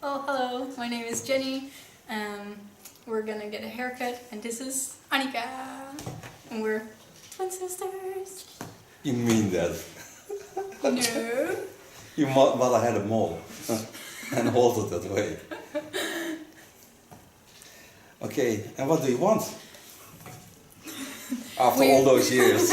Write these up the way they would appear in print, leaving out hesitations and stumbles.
Oh, hello, my name is Jenny. We're gonna get a haircut, and this is Annika. And we're twin sisters. You mean that? No. Your mother had a mole and hold it that way. Okay, and what do you want? After all those years.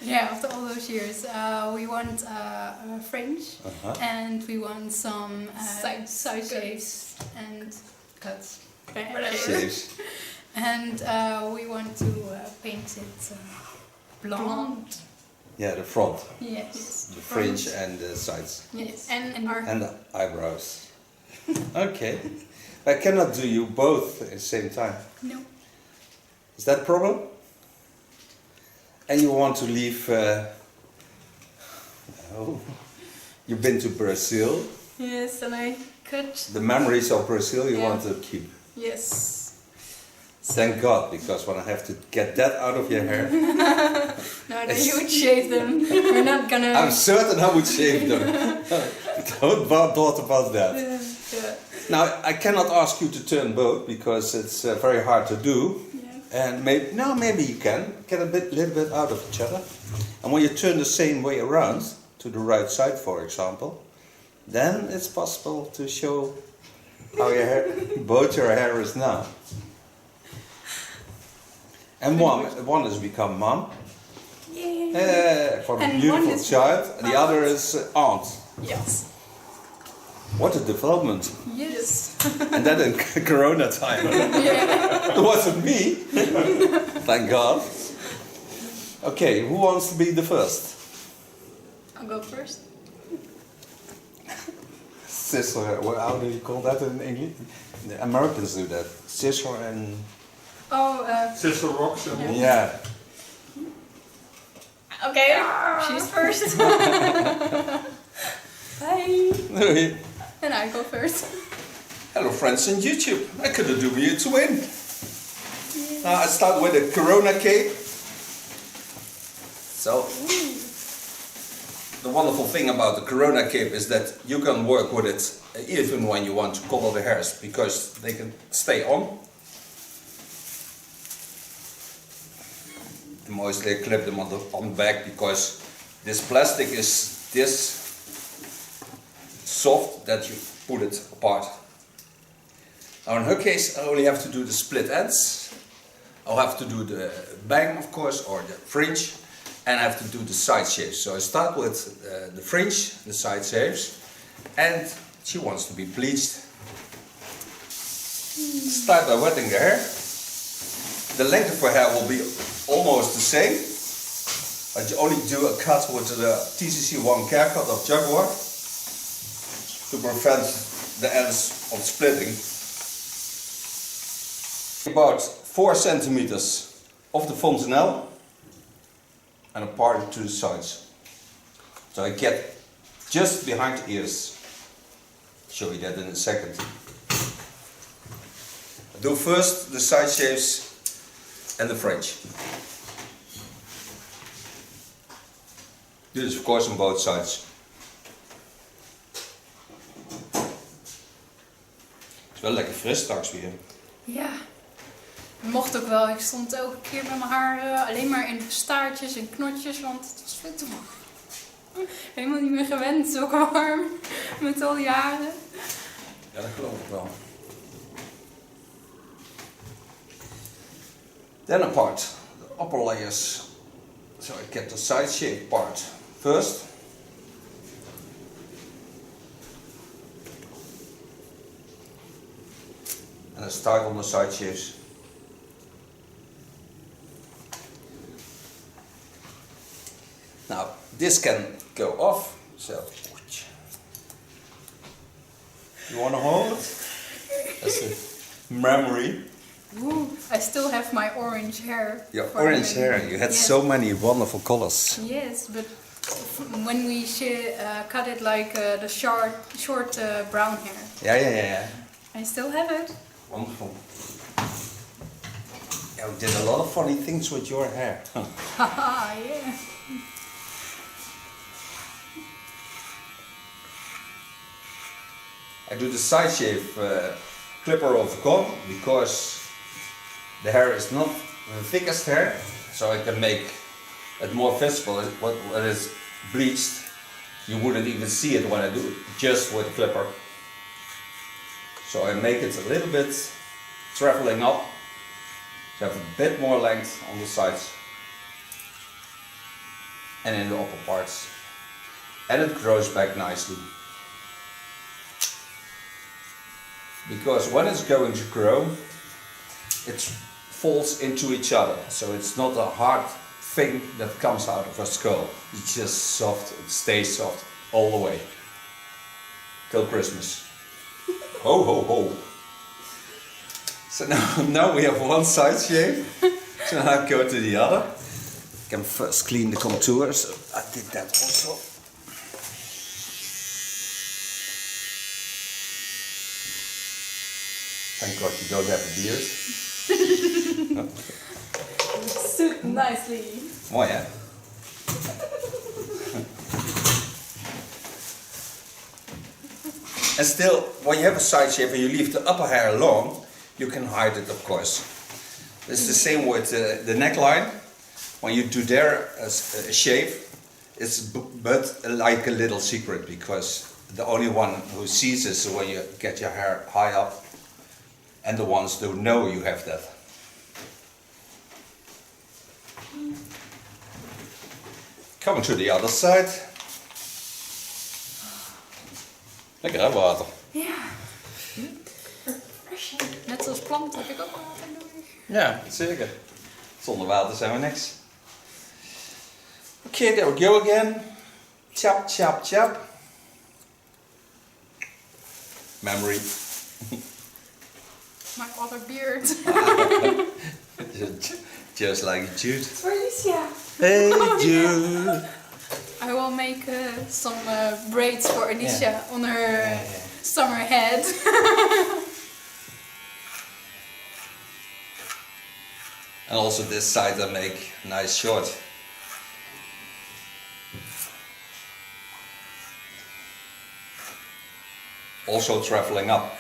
Yeah, after all those years. We want a fringe, and we want some side shaves and cuts. Whatever. Shaves. And we want to paint it blonde. Yeah, the front. Yes. The fringe and the sides. Yes. And the eyebrows. Okay. I cannot do you both at the same time. No. Is that a problem? And you want to leave... oh, you've been to Brazil. Yes, and I cut... The memories of Brazil you want to keep. Yes. Thank God, because when I have to get that out of your hair... No, then you would shave them. We're not gonna... I'm certain I would shave them. Don't thought about that. Yeah. Now, I cannot ask you to turn both, because it's very hard to do. Yeah. And maybe you can get a little bit out of each other. And when you turn the same way around, to the right side for example, then it's possible to show how your hair, both your hair is now. And one has become mom, for the And beautiful one is child, and the other is aunt. Yes. What a development. Yes. And that in Corona time. Yeah. It wasn't me. Thank God. Okay, who wants to be the first? I'll go first. Sister, how do you call that in English? The Americans do that. Sister and... Oh, Sister Rocks. Yeah. okay. She's first. Hi. And I go first. Hello friends on YouTube. I could do me a twin. Now I start with a Corona cape. So, the wonderful thing about the Corona cape is that you can work with it even when you want to cover the hairs, because they can stay on. Mostly I clip them on the back, because this plastic is this soft that you pull it apart. Now in her case I only have to do the split ends. I'll have to do the bang, of course, or the fringe, and I have to do the side shaves. So I start with the fringe, the side shaves, and she wants to be bleached. Start by wetting the hair. The length of her hair will be almost the same, but you only do a cut with the TCC1 care cut of Jaguar to prevent the ends of splitting. About 4 centimeters of the fontanelle and apart to the sides. So I get just behind the ears. Show you that in a second. I do first the side shaves and the fringe. This is of course on both sides. Het is wel lekker fris straks weer. Ja. Mocht ook wel. Ik stond elke keer met mijn haar alleen maar in staartjes en knotjes, want het was veel te warm. Helemaal niet meer gewend, zo warm. Met al die haren. Ja, dat geloof ik wel. Then apart, the upper layers. So I get the side shave part first. And I start on the side shaves. Now this can go off, so you want to hold it? That's a memory. Ooh, I still have my orange hair. Your orange hair, you had so many wonderful colors. Yes, but when we cut it like the short brown hair. Yeah. I still have it. Wonderful. Yeah, we did a lot of funny things with your hair. Haha, yeah. I do the side shave clipper over comb because the hair is not the thickest hair, so I can make it more visible. What is bleached, you wouldn't even see it when I do it just with the clipper. So I make it a little bit traveling up to have a bit more length on the sides and in the upper parts, and it grows back nicely. Because when it's going to grow, it falls into each other, so it's not a hard thing that comes out of a skull. It's just soft, it stays soft all the way till Christmas. Ho ho ho! So now we have one side shave, so now I go to the other. I can first clean the contours, so I did that also. Thank God you don't have a beard. Suit nicely. Mooi hè? And still, when you have a side shave and you leave the upper hair long, you can hide it, of course. It's the same with the neckline. When you do there a shave, it's but like a little secret, because the only one who sees this is when you get your hair high up, and the ones who know you have that. Coming to the other side. Lekker hè, water? Ja. Refreshing. Net zoals planten heb ik ook water nodig. Ja, zeker. Zonder water zijn we niks. Okay, there we go again. Chop, chop, chop. Memory. My other beard. Just like Jude. It's for Alicia. Hey Jude. I will make some braids for Alicia on her summer head. And also this side I make nice short. Also traveling up.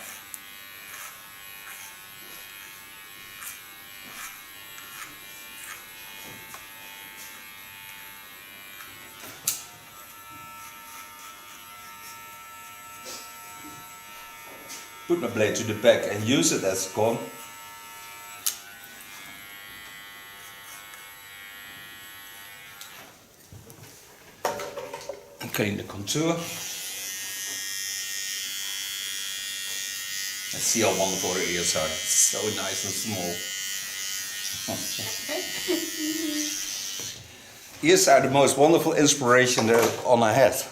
Put my blade to the back and use it as a comb. And clean the contour. And see how wonderful her ears are. So nice and small. Ears are the most wonderful inspiration there on her head.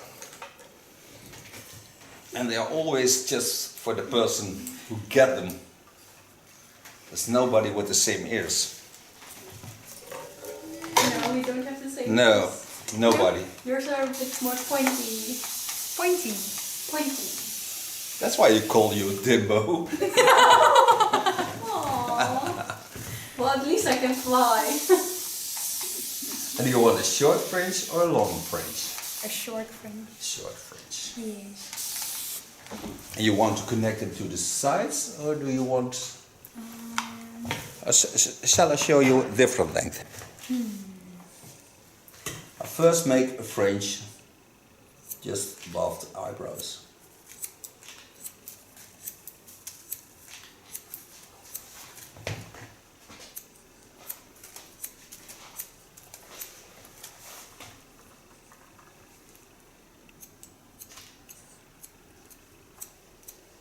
And they are always just for the person who get them. There's nobody with the same ears. No, we don't have the same. No, ears. nobody. Yours are a bit more pointy. Pointy. Pointy. That's why you call you Dimbo. Well, at least I can fly. And do you want a short fringe or a long fringe? A short fringe. Short fringe. Yes. And you want to connect them to the sides, or do you want... shall I show you a different length? I first make a fringe just above the eyebrows.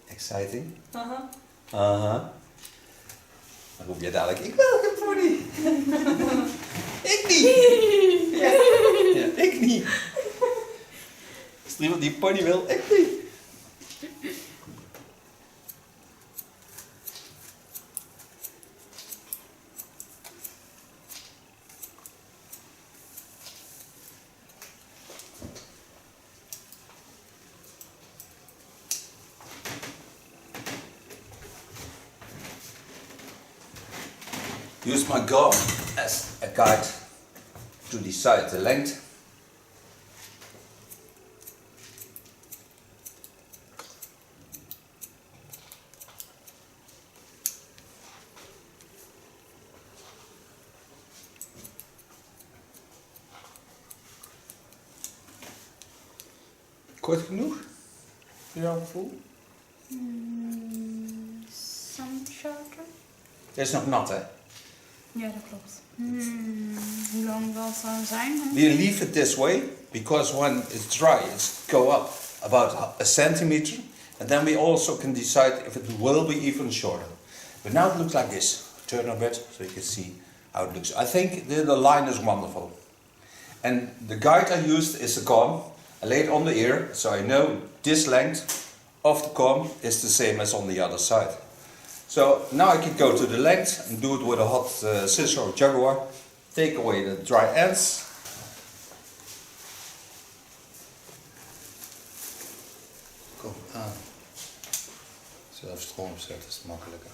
Exciting? Dan roep je dadelijk, ik wil geen pony. Ik niet. Ja, ik niet. Als er iemand die een pony wil, ik niet. Use my gum as a guide to decide the length. Kort genoeg? Voor jouw gevoel? Some shorter? Het is nog nat, hè? Ja, dat klopt. Hoe lang zal het dan zijn? We leave it this way because when it's dry, it's go up about a centimeter, and then we also can decide if it will be even shorter. But now it looks like this. Turn a bit so you can see how it looks. I think the line is wonderful. And the guide I used is a comb. I laid it on the ear, so I know this length of the comb is the same as on the other side. So now I can go to the length and do it with a hot scissor or jaguar. Take away the dry ends. Kom aan. Zelf stroom opzetten is makkelijker.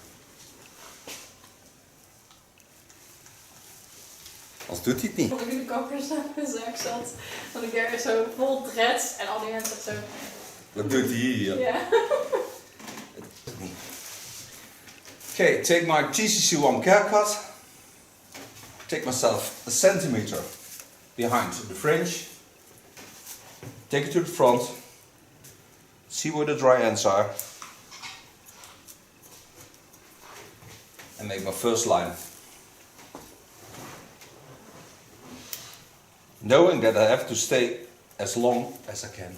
Anders doet hij het niet. Toen ik in de kapperszaak zat, had ik er zo vol dreads en al die mensen zo. Wat doet hij hier? Ja. Okay, take my TCC1 haircut. Take myself a centimeter behind the fringe. Take it to the front. See where the dry ends are. And make my first line. Knowing that I have to stay as long as I can.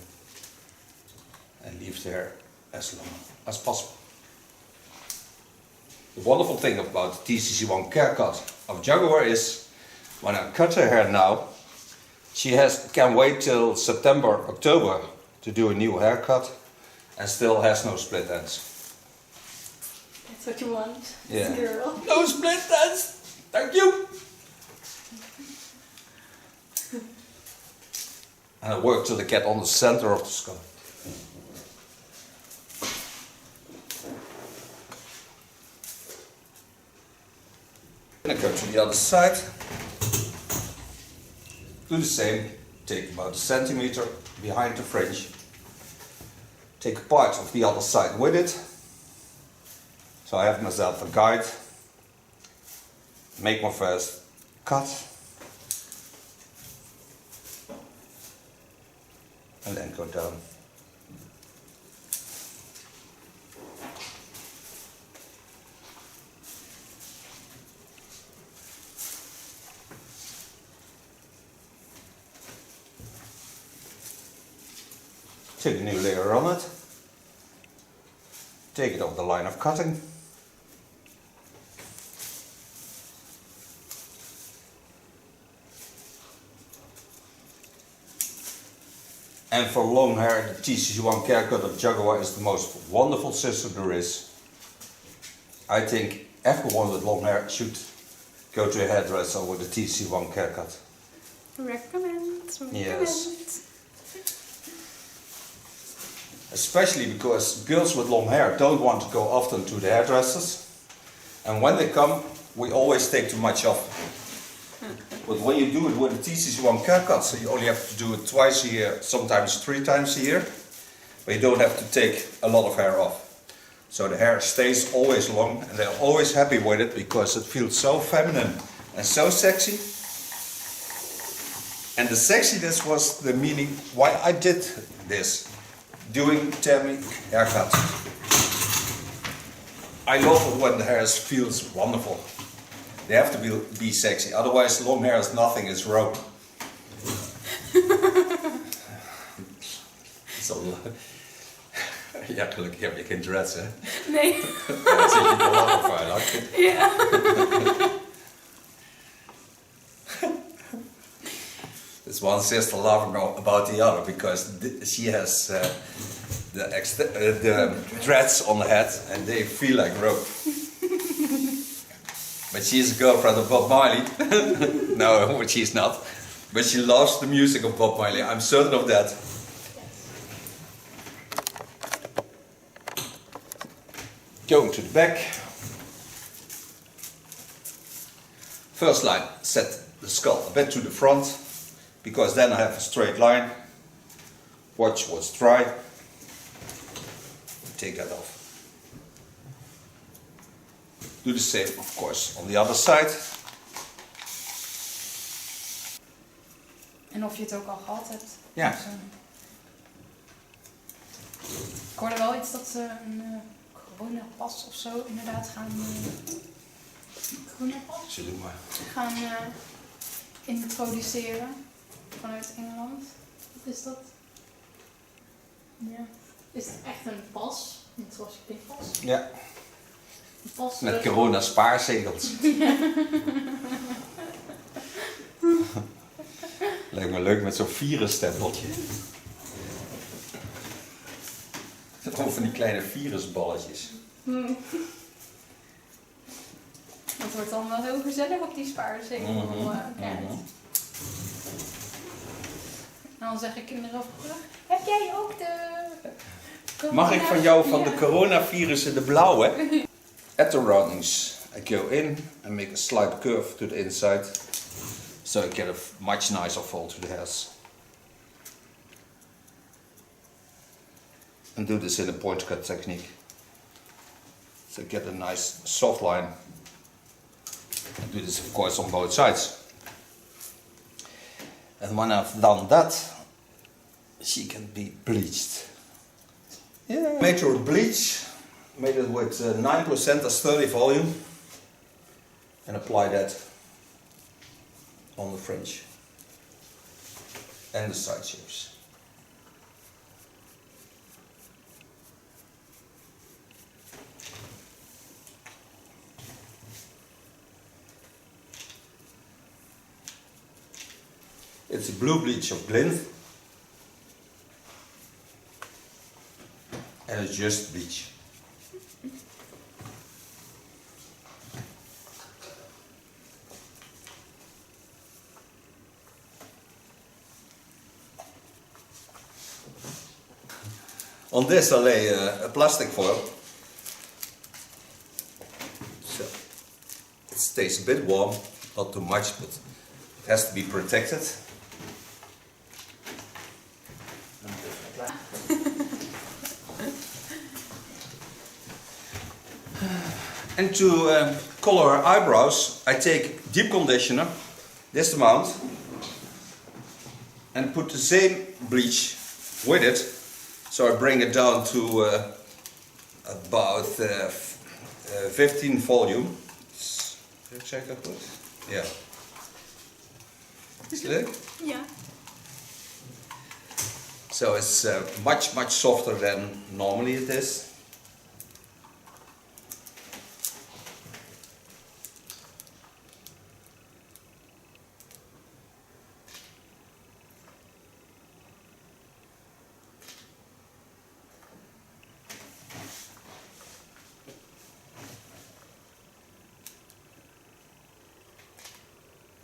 And leave the hair as long as possible. The wonderful thing about the TCC1 haircut of Jaguar is, when I cut her hair now, she can wait till September, October to do a new haircut and still has no split ends. That's what you want, Yeah. girl. No split ends! Thank you! And I work till I get on the center of the skull. And I go to the other side. Do the same. Take about a centimeter behind the fringe. Take a part of the other side with it. So I have myself a guide. Make my first cut. And then go down. Take a new layer on it. Take it off the line of cutting. And for long hair, the TCC1 haircut of Jaguar is the most wonderful system there is. I think everyone with long hair should go to a hairdresser with a TCC1 haircut. Recommend. Yes. Especially because girls with long hair don't want to go often to the hairdressers. And when they come, we always take too much off. But when you do it with a TCC1 haircut, so you only have to do it twice a year, sometimes 3 times a year, but you don't have to take a lot of hair off. So the hair stays always long and they're always happy with it because it feels so feminine and so sexy. And the sexiness was the meaning why I did this, doing Tammy haircut. I love it when the hair feels wonderful. They have to be sexy, otherwise long hair is nothing, it's rope. Ja, gelukkig heb je geen dreads, hè? Nee. Dan zit je te lachen voor je. Ja. This one sister laughing about the other because she has the dreads on the head and they feel like rope. But she's a girlfriend of Bob Marley. No, she's not. But she loves the music of Bob Marley. I'm certain of that. Going to the back. First line, set the skull a bit to the front, because then I have a straight line. Watch what's dry. Take that off. Do the same, of course, on the other side. En of je het ook al gehad hebt. Ja. Dus, Ik hoorde wel iets dat ze een coronapas of zo inderdaad gaan... coronapas? Ze doen maar. Gaan introduceren vanuit Engeland. Wat is dat? Ja. Is het echt een pas? Net zoals je pinpas? Ja. Een pas Met corona spaarzegels. Lijkt me leuk met zo'n virusstempeltje. Gewoon van die kleine virusballetjes. Dat wordt dan wel heel gezellig op die spaarzegel. En dan zeggen kinderen op terug, heb jij ook de... Mag ik van jou van de coronavirussen de blauwe? At the roundings, I go in and make a slight curve to the inside, so I get a much nicer fall to the hairs. And do this in a point cut technique. So get a nice soft line. And do this of course on both sides. And when I've done that, she can be bleached. Yeah. Made her bleach, made it with 9% as 30 volume, and apply that on the fringe and the side shapes. It's a blue bleach of Glint, and it's just bleach. On this I lay a plastic foil, so it stays a bit warm, not too much, but it has to be protected. And to color her eyebrows, I take deep conditioner, this amount, and put the same bleach with it. So I bring it down to about 15 volume. Check that good? Yeah. Is it leuk? Ja. So it's much softer than normally it is.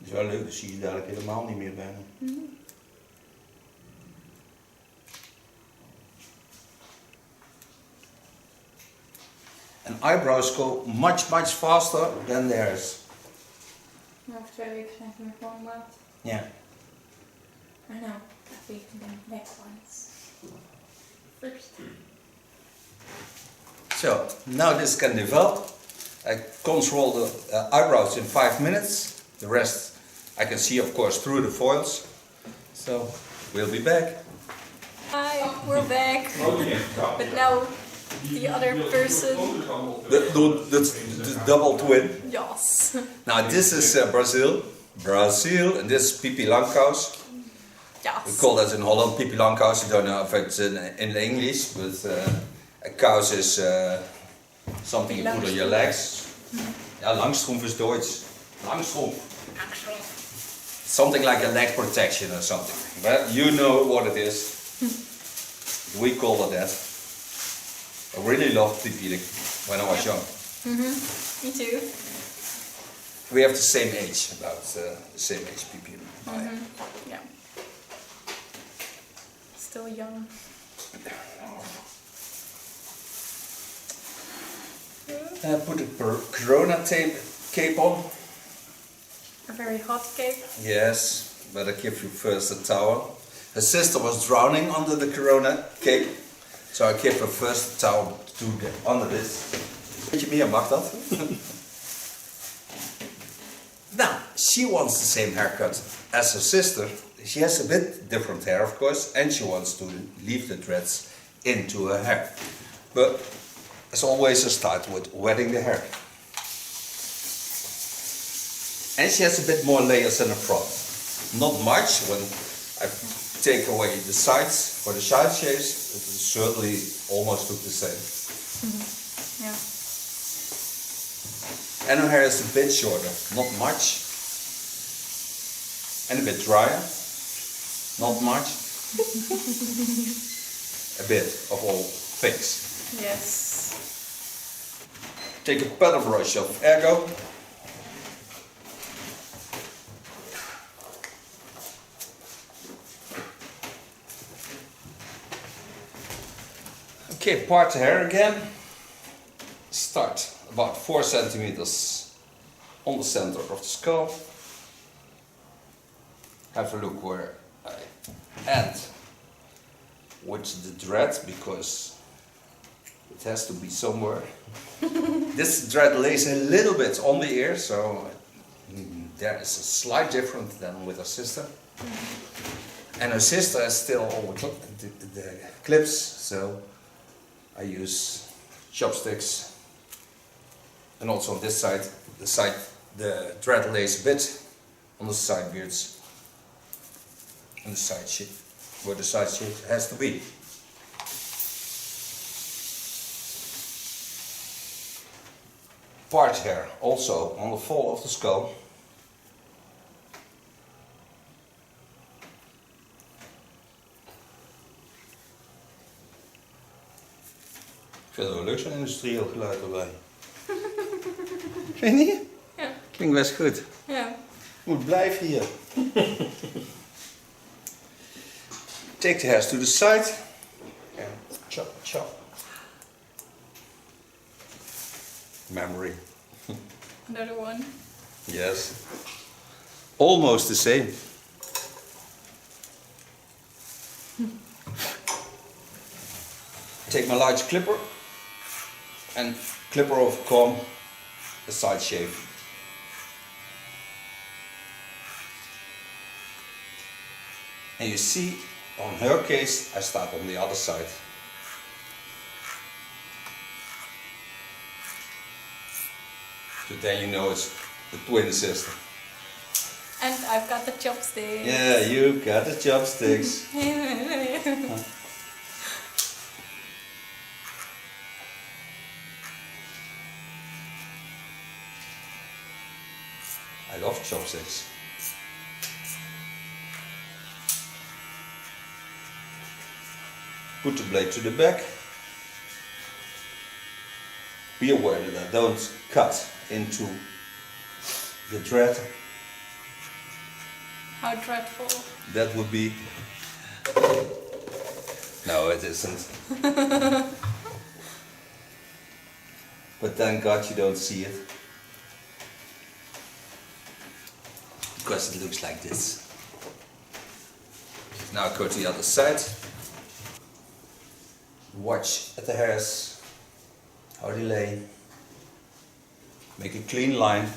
Dat is wel leuk, dat zie je dadelijk helemaal niet meer bijna. And eyebrows go much faster than theirs. Nou, over 2 weken zijn ze weer gewoon maat. Yeah. I know. I think the next ones. First. So, now this can develop. I control the eyebrows in 5 minutes. The rest I can see, of course, through the foils. So, we'll be back. Hi, we're back. But now the other person. The double twin. Yes. Now, this is Brazil, and this is Pipi Langkous. Yes. We call that in Holland Pipi Langkous. You don't know if it's in English, but a kous is something you put on your legs. Ja, Langstrumpf is Deutsch. Langstrumpf. Something like a leg protection or something. But you know what it is. We call it that. I really loved Pipi when I was young. Me too. We have the same age, about the same age, Pipi and I. Yeah. Still young. Put a corona cape on. A very hot cape. Yes, but I give you first a towel. Her sister was drowning under the corona cape, so I give her first a towel to get under this. Beetje meer mag dat. Now, she wants the same haircut as her sister. She has a bit different hair, of course, and she wants to leave the dreads into her hair. But as always, I start with wetting the hair. And she has a bit more layers in the front. Not much. When I take away the sides for the side shapes, it will certainly almost look the same. Yeah. And her hair is a bit shorter, not much. And a bit drier, not much. A bit of all things. Yes. Take a paddle brush of Ergo. Okay, part the hair again. Start about 4 centimeters on the center of the skull. Have a look where I end with the dread, because it has to be somewhere. This dread lays a little bit on the ear, so there is a slight difference than with her sister. And her sister has still all the clips, so I use chopsticks. And also on this side, the dread lays a bit on the side beards and the side shape, where the side shape has to be. Part hair also on the fall of the skull. Ik vind het wel leuk zo'n industrieel geluid erbij. Vind je niet? Ja. Klinkt best goed. Ja. Moet blijven hier. Take the hairs to the side and chop, chop. Memory. Another one. Yes. Almost the same. Take my large clipper and clipper over comb the side shape. And you see, on her case, I start on the other side. So then you know it's the twin sister. And I've got the chopsticks. Yeah, you got the chopsticks. I love chopsticks. Put the blade to the back. Be aware that I don't cut into the dread. How dreadful. That would be... No, it isn't. But thank God you don't see it. Because it looks like this. Now go to the other side. Watch at the hairs, how they lay. Make a clean line.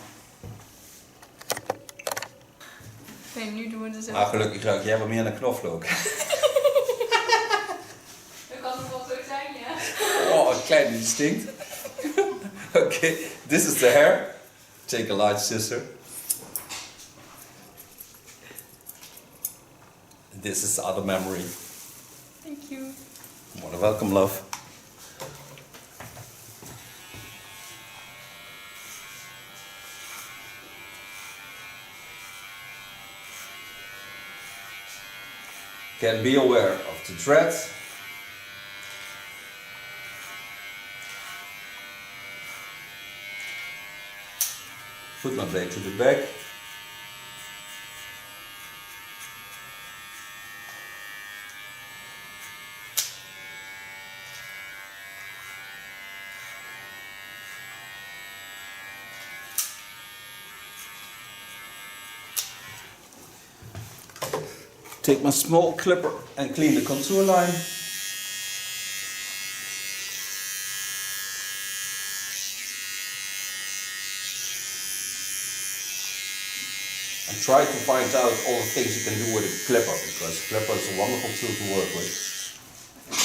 Nee, nu doen we het zo. Maar gelukkig ruik jij wat meer naar knoflook. Dat kan het wel zo zijn, ja. Oh, een klein distinct. Okay, this is the hair. Take a large scissor. This is the other memory. Thank you. More welcome, love. Can be aware of the dread. Put my blade to the back. Take my small clipper and clean the contour line. And try to find out all the things you can do with a clipper, because clipper is a wonderful tool to work with.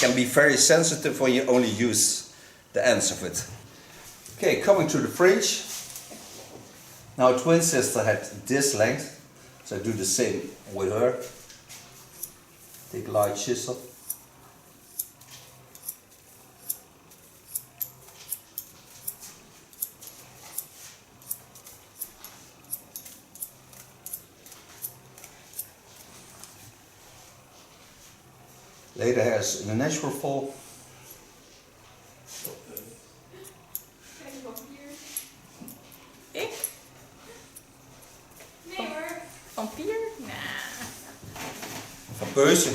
can be very sensitive when you only use the ends of it. Okay, coming to the fringe. Now twin sister had this length, so I do the same with her. Take a light chisel. Lay the hairs in a natural fall. Ik? Nee hoor. Vampier? Nah. Van Peuze.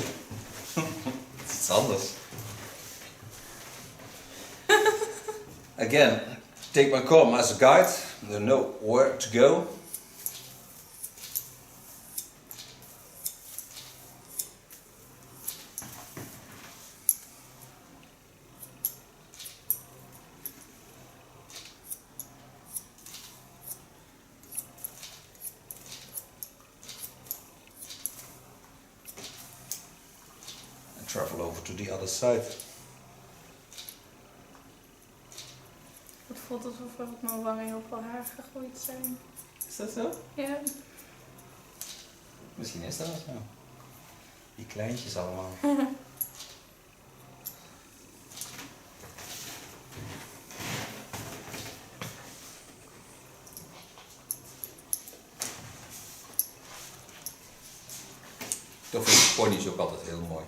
Dat is iets anders. Again, take my comb as a guide. You know where to go. Travel over to the other side. Het voelt alsof er op mijn wangen heel veel haar gegroeid zijn. Is dat zo? Ja. Misschien is dat wel zo. Die kleintjes allemaal. Toch vind ik pony's ook altijd heel mooi.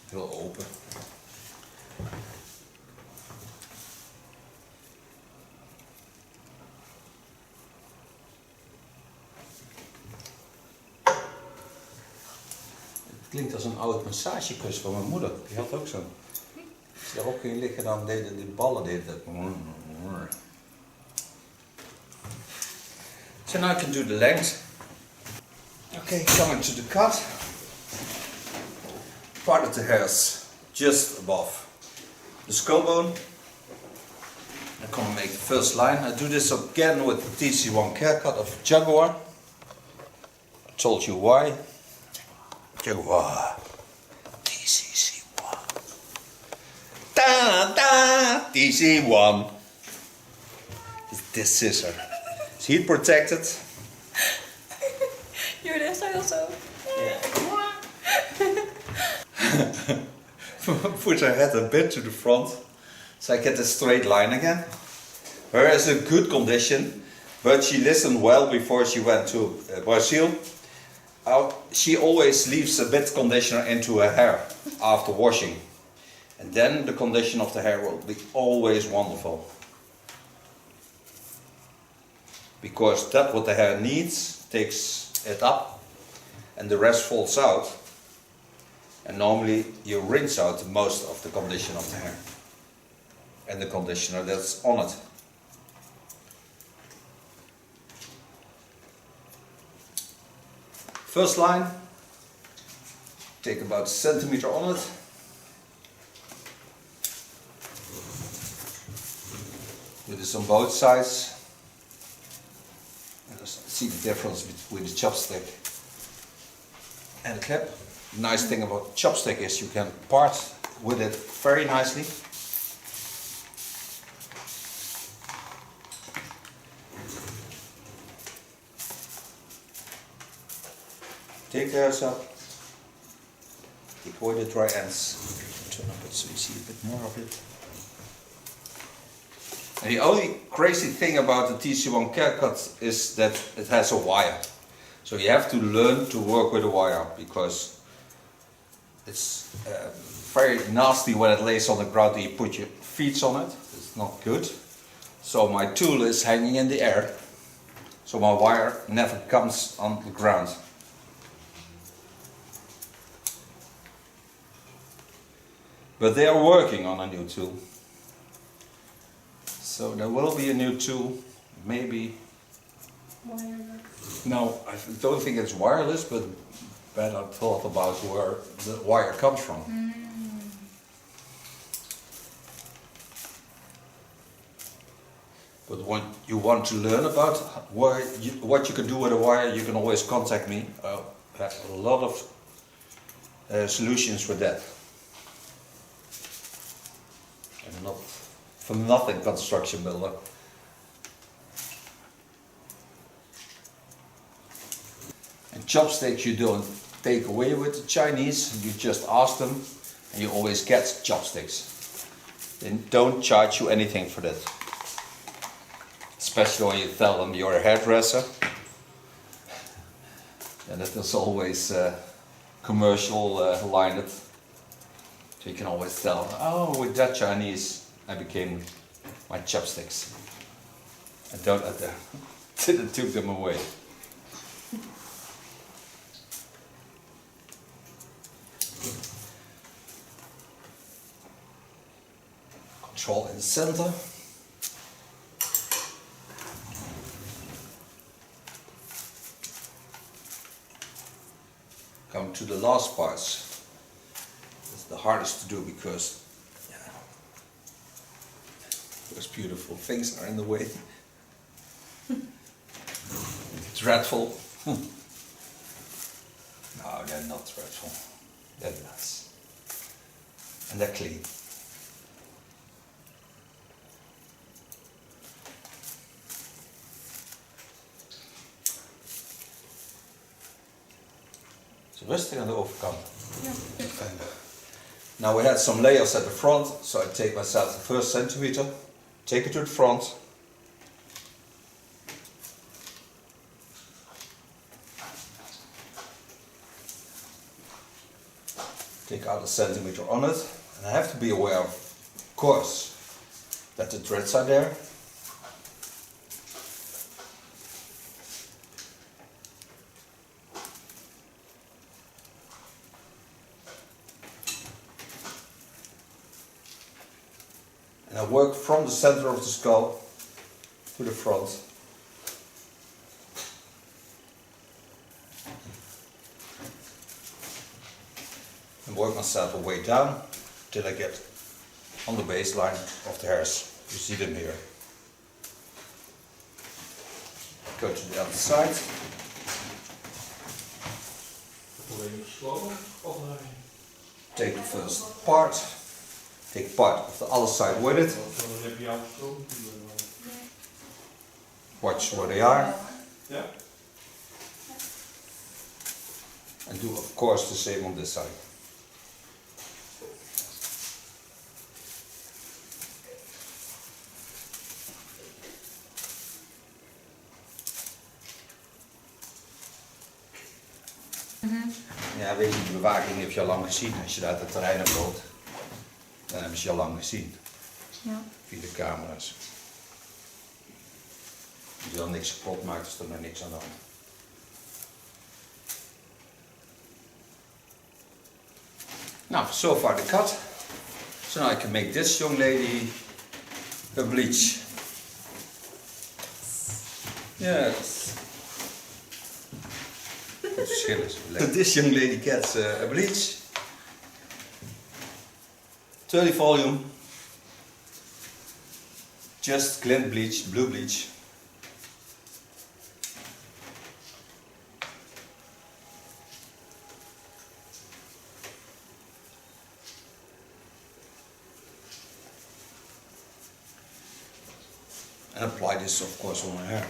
Heel open. Het klinkt als een oud massagekussen van mijn moeder. Die had ook zo'n. Als je daarop ging liggen, dan deden die ballen dat. So now I can do the length. Okay, coming to the cut. Part of the hairs just above the skull bone. I'm gonna make the first line. I do this again with the TC1 haircut of Jaguar. I told you why. Jaguar. TCC1. Da da TC1. This scissor. It's heat protected. Your hairstyle also. Put her head a bit to the front, so I get a straight line again. Her is in good condition, but she listened well before she went to Brazil. She always leaves a bit conditioner into her hair after washing, and then the condition of the hair will be always wonderful. Because that's what the hair needs, takes it up, and the rest falls out. And normally you rinse out most of the condition of the hair and the conditioner that's on it. First line, take about a centimeter on it. Do this on both sides. And just see the difference between the chopstick and the clip. The nice thing about chopstick is you can part with it very nicely. Take the hairs up, take away the dry ends, turn up it so you see a bit more of it. And the only crazy thing about the TC1 haircut is that it has a wire. So you have to learn to work with a wire because it's very nasty when it lays on the ground and you put your feet on it. It's not good. So my tool is hanging in the air. So my wire never comes on the ground. But they are working on a new tool. So there will be a new tool, maybe. Wireless. No, I don't think it's wireless, but better thought about where the wire comes from. But when you want to learn about what you can do with a wire, you can always contact me. I have a lot of solutions for that. I'm not for nothing construction builder. And chopsticks you don't take away with the Chinese, you just ask them and you always get chopsticks. They don't charge you anything for that. Especially when you tell them you're a hairdresser. And that is always commercial lined. So you can always tell, oh, with that Chinese I became my chopsticks. I didn't took them away. Control in the center. Come to the last parts. It's the hardest to do because those beautiful things are in the way. Dreadful. No, they're not dreadful. They're nice. And they're clean. It's rustig aan de overkant. Ja. And now we had some layers at the front, so I take myself the first centimeter, take it to the front. Take out a centimeter on it, and I have to be aware of course that the threads are there. And I work from the center of the skull to the front. And work myself a way down till I get on the baseline of the hairs. You see them here. Go to the other side. Take the first part. Take part of the other side with it. Watch where they are. Yeah. And do of course the same on this side. Ja, weet je, de bewaking heb je al lang gezien. Als je daar uit het terrein hebt loopt, dan hebben ze je al lang gezien. Ja. Via de camera's. Als je dan niks kapot maakt, is er maar niks aan de hand. Now, so far the cut. So now I can make this young lady a bleach. Yes. So this young lady gets a bleach. 30 volume. Just glint bleach, blue bleach. And apply this of course on my hair.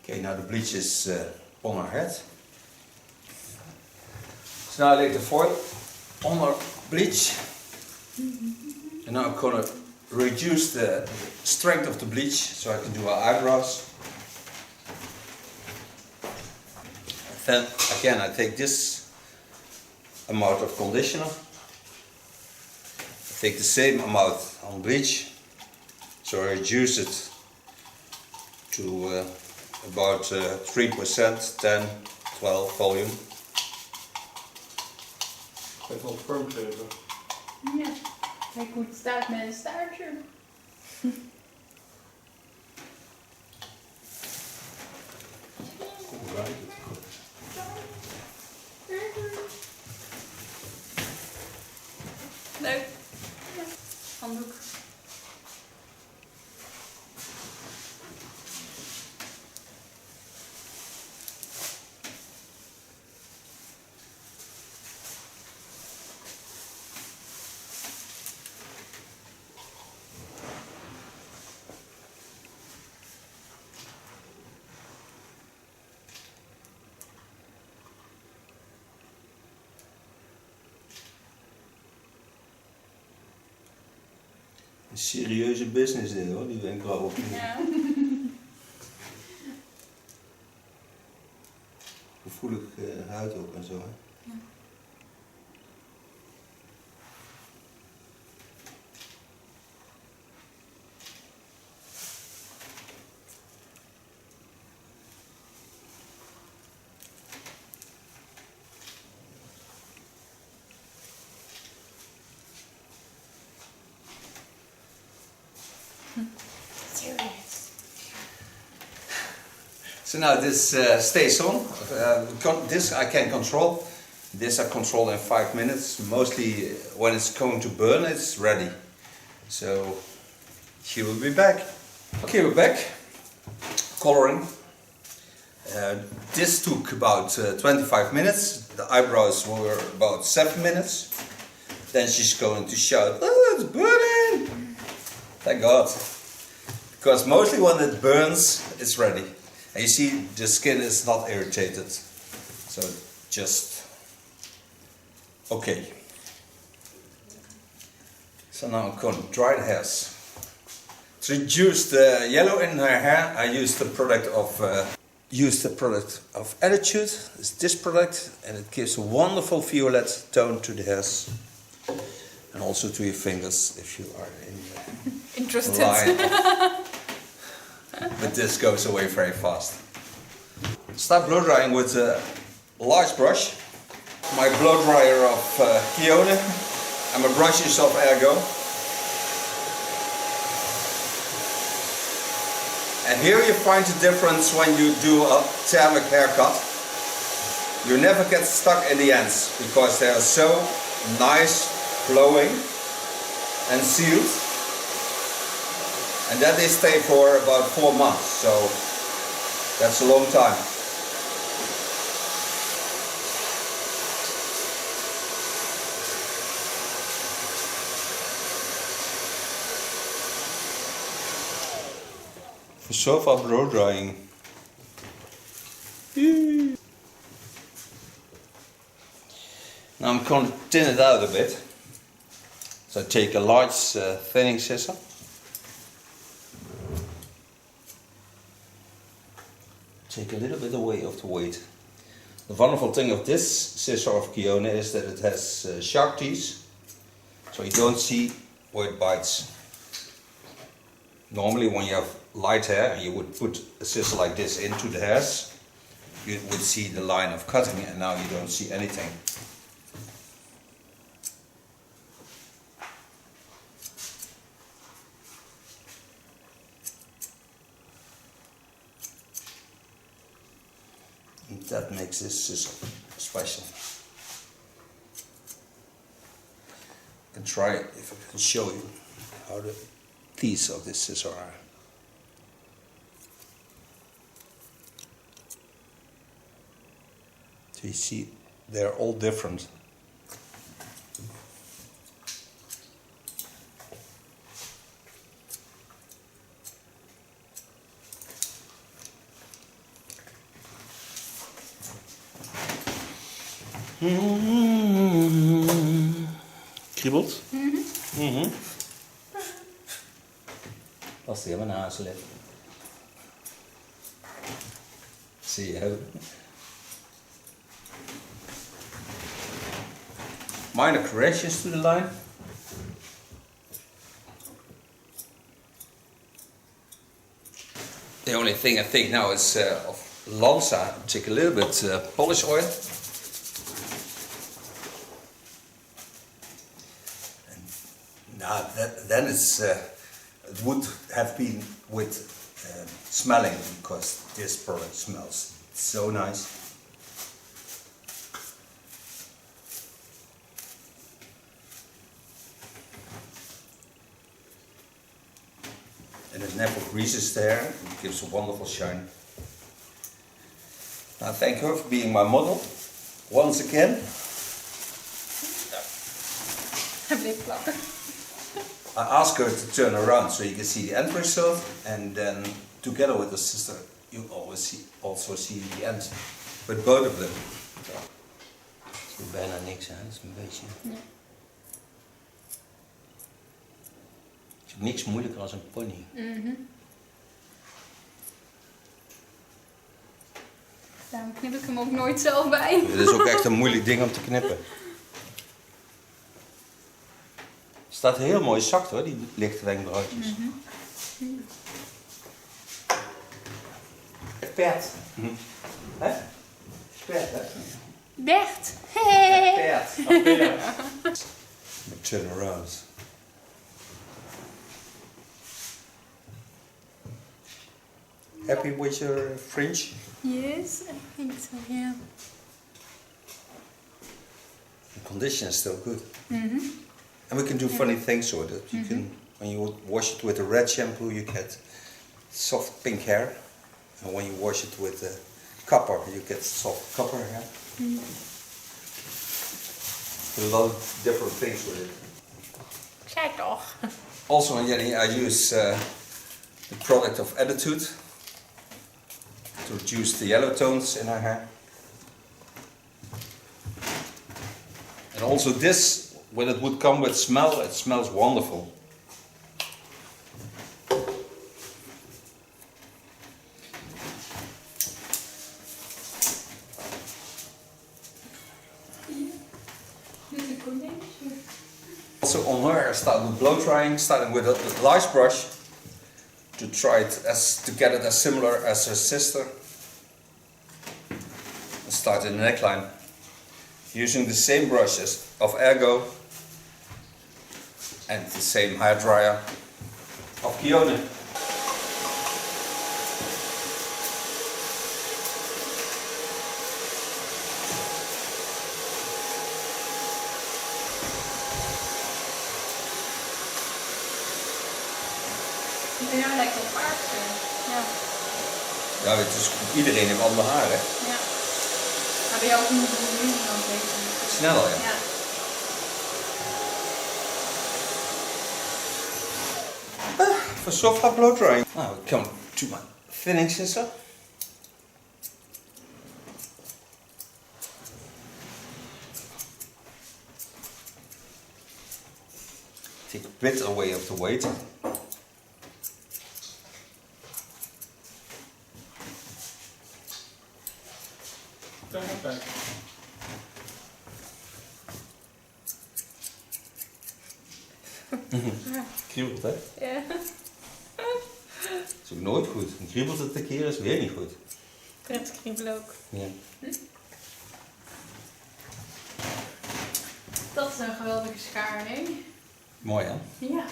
Okay, now the bleach is on her head. So now I lay the foil on her bleach. And now I'm gonna reduce the strength of the bleach so I can do her eyebrows. Then again I take this amount of conditioner. I take the same amount on bleach. So I reduce it to about 3%, 10, 12 volume. Even op vorm geven. Ja. Kijk hoe het staat met een staartje. Hoe ruikt het? Leuk. Ja. Handdoek. Een serieuze business dit hoor, die wenkbrauwen. Ja. Gevoelig huid ook en zo. Hè? Ja. Serious. So now this stays on. This I can control. This I control in 5 minutes. Mostly when it's going to burn, it's ready. So she will be back. Okay, we're back. Coloring. This took about 25 minutes. The eyebrows were about 7 minutes. Then she's going to shout, "Oh, it's burning!" Thank God. Because mostly when it burns, it's ready. And you see the skin is not irritated. So just okay. So now I'm going to dry the hairs. To reduce the yellow in her hair, I used the product of Attitude. It's this product, and it gives a wonderful violet tone to the hairs. And also to your fingers if you are in Interested. line. But this goes away very fast. Start blow drying with a large brush. My blow dryer of T.K.S. and my brushes of Ergo. And here you find the difference when you do a thermic haircut. You never get stuck in the ends because they are so nice, flowing and sealed. And that they stay for about 4 months, so that's a long time. For so far blow drying. Now I'm going to thin it out a bit. So I take a large thinning scissor. Take a little bit away of the weight. The wonderful thing of this scissor of T.K.S. is that it has sharp teeth, so you don't see where it bites. Normally when you have light hair and you would put a scissor like this into the hairs, you would see the line of cutting, and now you don't see anything. That makes this scissor special. I can try it if I can show you how the teeth of this scissor are. So you see, they're all different. Kriebelt? Past helemaal naast lid. Zie je. Minor corrections to the line. The only thing I think now is of Lanza, take a little bit polish oil. Then it would have been with smelling, because this product smells so nice. And it never greases there, it gives a wonderful shine. Now thank her for being my model once again. I asked her to turn around so you can see the end result, and then together with the sister you also see the end with both of them. So. Het is bijna niks, hè? Dat is een beetje. Ja. is niks moeilijker als een pony. Daarom knip ik hem ook nooit zelf bij. Het is ook echt een moeilijk ding om te knippen. Het staat heel mooi zacht hoor, die lichte wenkbrauwtjes. Pert. Hè? Pert, hè? Bert. Pert. Turn around. Happy with your fringe? Yes, I think so, yeah. The condition is still good. And we can do funny things with it. You can, when you wash it with a red shampoo, you get soft pink hair. And when you wash it with a copper, you get soft copper hair. A lot of different things with it. Zei toch. Also on Jenny, I use the product of Attitude to reduce the yellow tones in her hair. And also this, when it would come with smell, it smells wonderful. Also on her, I started with blow drying, starting with a large brush to try it to get it as similar as her sister. I start in the neckline, using the same brushes of Ergo and the same hair dryer of Kione. Ja, lijkt wel paard. Ja. Ja, het is, iedereen heeft ander haar, hè? Ja. Maar bij jou ook niet minder dan deze. Sneller, ja. Ja. For soft hair blow drying. Now we come to my thinning scissor. Take a bit away of the weight. Kijk. Kriebelt, hè? Ja. Dat is ook nooit goed. Een kriebelt het een keer is weer niet goed. Prettig kriebel ook. Ja. Dat is een geweldige schaar, hè? Mooi, hè? Ja.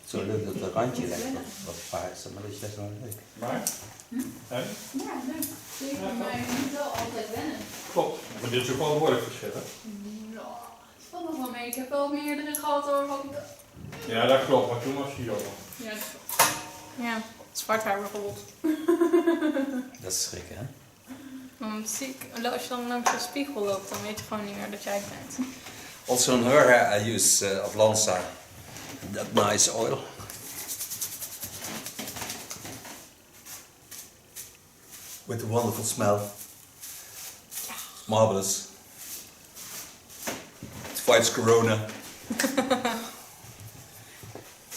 Zo leuk dat het randje legt wat paars, maar dat is best wel leuk. Maar? En? Ja, leuk. Zeker, maar je moet wel altijd wennen. Klopt. Maar dit is ook wel een behoorlijk verschil, hè? Ja, het valt nog wel mee. Ik heb wel meerdere gehad hoor. Ja, dat klopt. Maar toen was je ook nog. Ja, dat klopt. Ja, zwart haar bijvoorbeeld. Dat is schrikken, hè? Als je dan langs de spiegel loopt, dan weet je gewoon niet meer dat jij het bent. Also on her hair I use of Lanza that nice oil. With the wonderful smell. It's marvelous. It fights corona.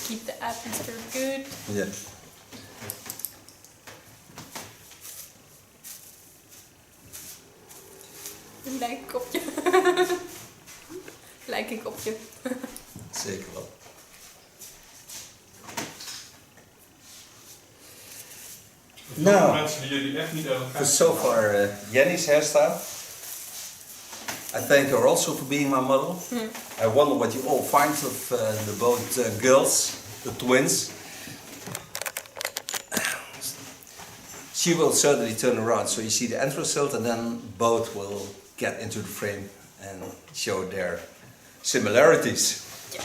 Keep the atmosphere good. Yeah. Lijk ik op je. Lijk ik op je. Zeker wel. Nou, mensen die jullie echt niet uit elkaar so far Jenny's hairstyle. I thank her also for being my model. I wonder what you all find of the both girls, the twins. She will certainly turn around, so you see the end result, and then both will get into the frame and show their similarities. Yes.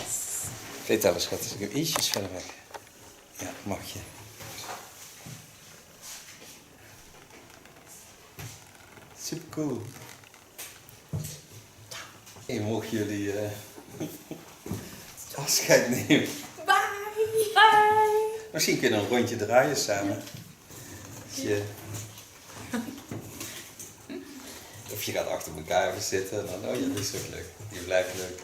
Vertel eens, schat, ik heb ietsjes verder weg. Ja, mag je. Super cool. En mogen jullie afscheid nemen. Bye! Bye! Misschien kunnen we een rondje draaien samen. Of je gaat achter elkaar even zitten en dan, oh ja, die is ook leuk. Die blijft leuk.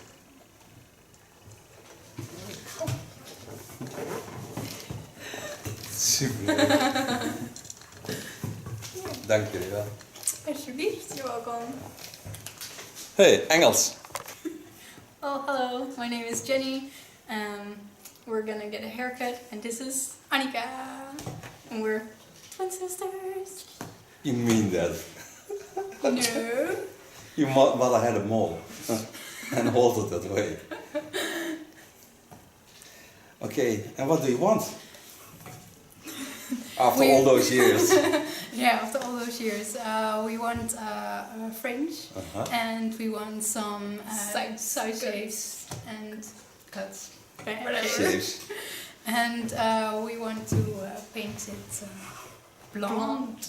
Super leuk. Dank jullie wel. Alsjeblieft, you're welcome. Hey, Engels. Oh, hello, my name is Jenny. We're gonna get a haircut, and this is Annika. And we're twin sisters. You mean that? No. Your mother had a mole and hold it that way. Okay, and what do you want? After all those years. Yeah, after all those years, we want fringe, and we want some side shaves and cuts. Shaves. And we want to paint it blonde.